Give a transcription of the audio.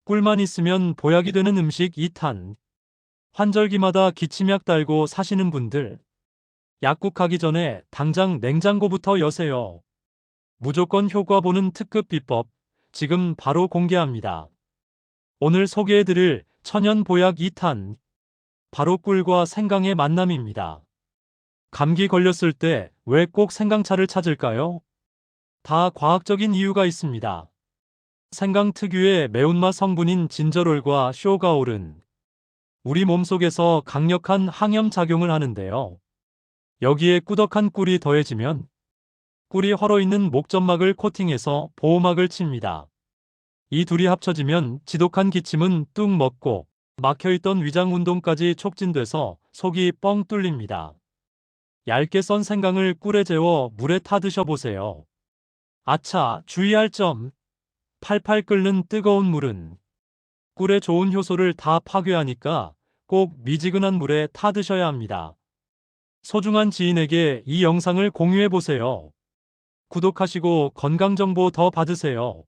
꿀만 있으면 보약이 되는 음식 2탄. 환절기마다 기침약 달고 사시는 분들. 약국 가기 전에 당장 냉장고부터 여세요. 무조건 효과 보는 특급 비법. 지금 바로 공개합니다. 오늘 소개해드릴 천연 보약 2탄. 바로 꿀과 생강의 만남입니다. 감기 걸렸을 때 왜 꼭 생강차를 찾을까요? 다 과학적인 이유가 있습니다. 생강 특유의 매운맛 성분인 진저롤과 쇼가올은 우리 몸속에서 강력한 항염 작용을 하는데요. 여기에 꾸덕한 꿀이 더해지면 꿀이 헐어있는 목점막을 코팅해서 보호막을 칩니다. 이 둘이 합쳐지면 지독한 기침은 뚝 먹고 막혀있던 위장 운동까지 촉진돼서 속이 뻥 뚫립니다. 얇게 썬 생강을 꿀에 재워 물에 타 드셔보세요. 아차, 주의할 점. 팔팔 끓는 뜨거운 물은 꿀의 좋은 효소를 다 파괴하니까 꼭 미지근한 물에 타 드셔야 합니다. 소중한 지인에게 이 영상을 공유해보세요. 구독하시고 건강정보 더 받으세요.